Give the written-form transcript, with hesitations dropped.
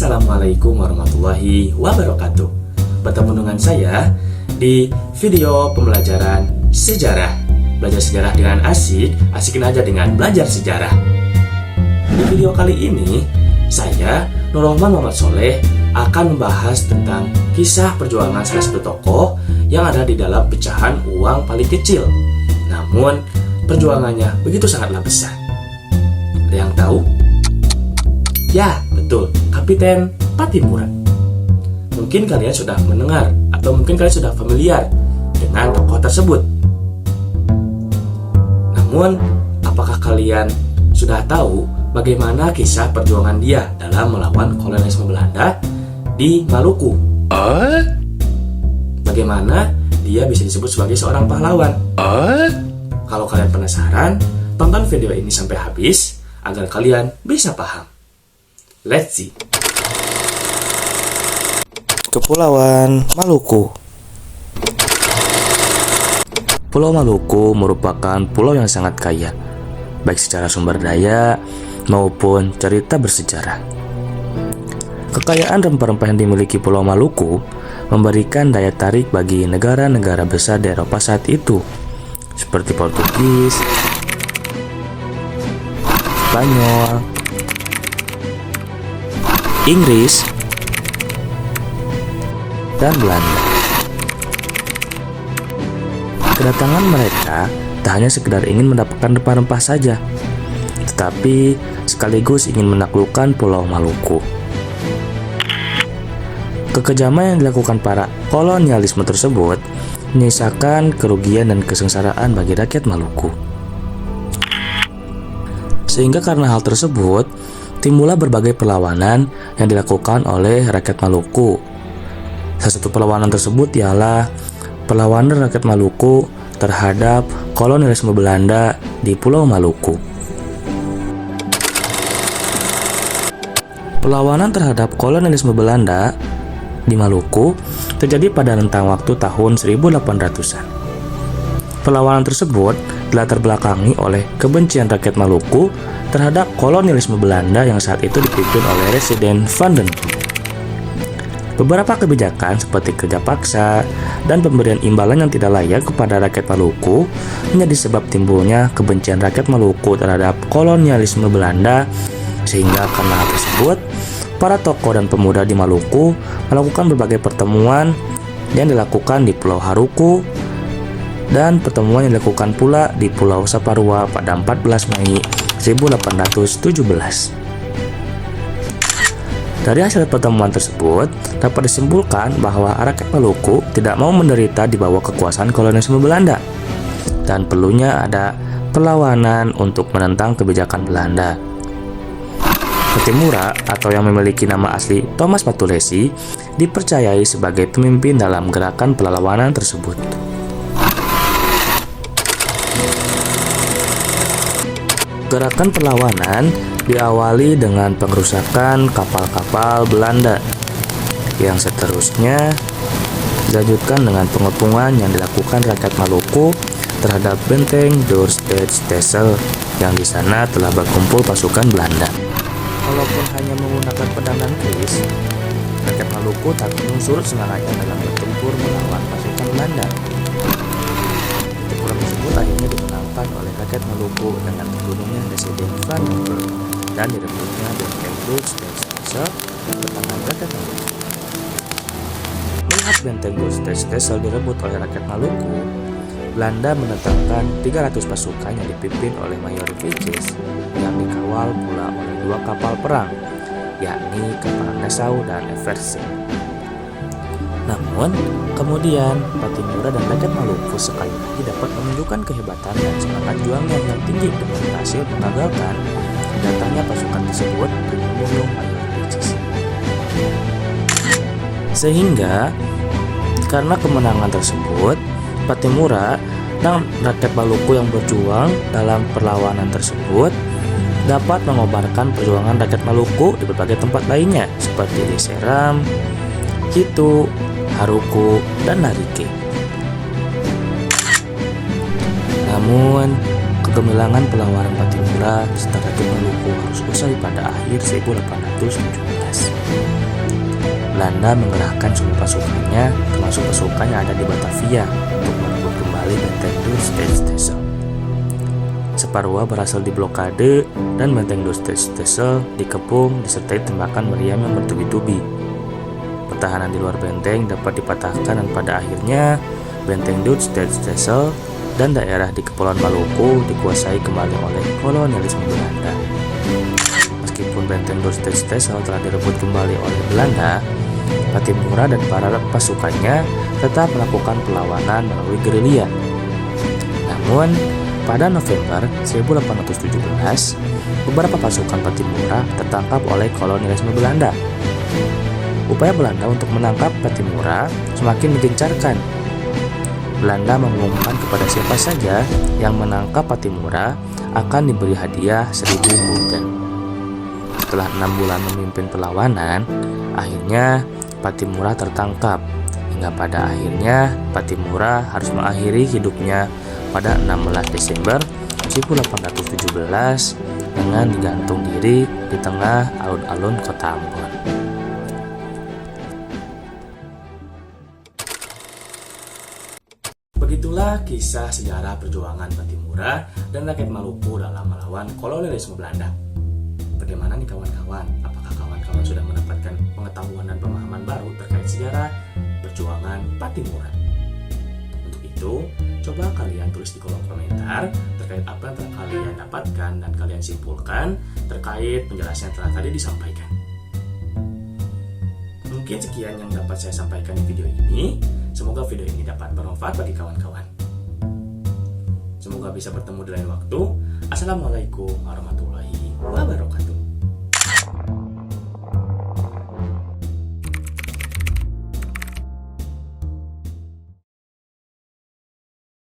Assalamualaikum warahmatullahi wabarakatuh. Bertemu dengan saya di video pembelajaran sejarah. Belajar sejarah dengan asik, asikin aja dengan belajar sejarah. Di video kali ini, saya, Nurrohman Muhammad Soleh, akan membahas tentang kisah perjuangan salah satu tokoh yang ada di dalam pecahan uang paling kecil. Namun, perjuangannya begitu sangatlah besar. Ada yang tahu? Ya, betul, Kapiten Patimura. Mungkin kalian sudah mendengar atau mungkin kalian sudah familiar dengan tokoh tersebut. Namun, apakah kalian sudah tahu bagaimana kisah perjuangan dia dalam melawan kolonialisme Belanda di Maluku? Bagaimana dia bisa disebut sebagai seorang pahlawan? Kalau kalian penasaran, tonton video ini sampai habis agar kalian bisa paham. Let's see. Kepulauan Maluku. Pulau Maluku merupakan pulau yang sangat kaya, baik secara sumber daya maupun cerita bersejarah. Kekayaan rempah-rempah yang dimiliki Pulau Maluku memberikan daya tarik bagi negara-negara besar di Eropa saat itu, seperti Portugis, Spanyol, Inggris, dan Belanda. Kedatangan mereka tak hanya sekedar ingin mendapatkan rempah-rempah saja, tetapi sekaligus ingin menaklukkan Pulau Maluku. Kekejaman yang dilakukan para kolonialisme tersebut menyisakan kerugian dan kesengsaraan bagi rakyat Maluku. Sehingga karena hal tersebut, timbullah berbagai perlawanan yang dilakukan oleh rakyat Maluku. Salah satu perlawanan tersebut ialah perlawanan rakyat Maluku terhadap kolonialisme Belanda di Pulau Maluku. Perlawanan terhadap kolonialisme Belanda di Maluku terjadi pada rentang waktu tahun 1800-an. Perlawanan tersebut dilatar belakangi oleh kebencian rakyat Maluku terhadap kolonialisme Belanda yang saat itu dipimpin oleh Residen van den Broek. Beberapa kebijakan seperti kerja paksa dan pemberian imbalan yang tidak layak kepada rakyat Maluku menjadi sebab timbulnya kebencian rakyat Maluku terhadap kolonialisme Belanda, sehingga karena hal tersebut para tokoh dan pemuda di Maluku melakukan berbagai pertemuan yang dilakukan di Pulau Haruku dan pertemuan yang dilakukan pula di Pulau Saparua pada 14 Mei 1817. Dari hasil pertemuan tersebut dapat disimpulkan bahwa rakyat Maluku tidak mau menderita di bawah kekuasaan kolonialisme Belanda dan perlunya ada perlawanan untuk menentang kebijakan Belanda. Patimura atau yang memiliki nama asli Thomas Matulesi dipercayai sebagai pemimpin dalam gerakan perlawanan tersebut. Gerakan perlawanan diawali dengan pengerusakan kapal-kapal Belanda yang seterusnya dilanjutkan dengan pengepungan yang dilakukan rakyat Maluku terhadap benteng Dorstedstelsel yang di sana telah berkumpul pasukan Belanda. Walaupun hanya menggunakan pedang dan keris, rakyat Maluku tak kunjung surut semangatnya dalam bertempur melawan pasukan Belanda. Pertempuran tersebut akhirnya dimenangkan oleh rakyat Maluku dengan terbunuhnya Residen van den Broek dan direbutnya benteng Dorstedstelsel ke tangan rakyat Maluku. Melihat benteng Dorstedstelsel direbut oleh rakyat Maluku, Belanda menetapkan 300 pasukan yang dipimpin oleh Mayor Veches yang dikawal pula oleh 2 kapal perang, yakni kapal Nassau dan Everseen. Namun, kemudian Patimura dan rakyat Maluku sekali lagi dapat menunjukkan kehebatan dan semangat juangnya yang tinggi dengan berhasil mengagalkan datangnya pasukan tersebut dan membunuh Mayor Veches. Sehingga, karena kemenangan tersebut, Patimura dan rakyat Maluku yang berjuang dalam perlawanan tersebut dapat mengobarkan perjuangan rakyat Maluku di berbagai tempat lainnya seperti di Seram, Kitu, Haruku, dan Narike. Namun, Kegemilangan perlawanan Pattimura serta Datuk Maluku harus usai pada akhir 1817. Belanda mengerahkan semua pasukannya, termasuk pasukan yang ada di Batavia, untuk merebut kembali benteng Doornstede. Separua berhasil diblokade dan benteng Doornstede dikepung disertai tembakan meriam yang bertubi-tubi. Pertahanan di luar benteng dapat dipatahkan dan pada akhirnya benteng Doornstede dan daerah di Kepulauan Maluku dikuasai kembali oleh kolonialisme Belanda. Meskipun benteng Doornstede telah direbut kembali oleh Belanda, Pattimura dan para pasukannya tetap melakukan perlawanan melalui gerilya. Namun, pada November 1817, beberapa pasukan Pattimura tertangkap oleh kolonialisme Belanda. Upaya Belanda untuk menangkap Pattimura semakin digencarkan. Belanda mengumumkan kepada siapa saja yang menangkap Pattimura akan diberi hadiah 1000 gulden. Setelah 6 bulan memimpin perlawanan, akhirnya Pattimura tertangkap, hingga pada akhirnya Pattimura harus mengakhiri hidupnya pada 16 Desember 1817 dengan digantung diri di tengah alun-alun kota Ambon. Begitulah kisah sejarah perjuangan Pattimura dan rakyat Maluku dalam melawan kolonialisme Belanda. Bagaimana nih kawan-kawan? Apakah kawan-kawan sudah mendapatkan pengetahuan dan pemahaman baru terkait sejarah perjuangan Pattimura? Untuk itu, coba kalian tulis di kolom komentar terkait apa yang telah kalian dapatkan dan kalian simpulkan terkait penjelasan yang telah tadi disampaikan. Mungkin sekian yang dapat saya sampaikan di video ini. Semoga video ini dapat bermanfaat bagi kawan-kawan. Semoga bisa bertemu di lain waktu. Assalamualaikum warahmatullahi wabarakatuh.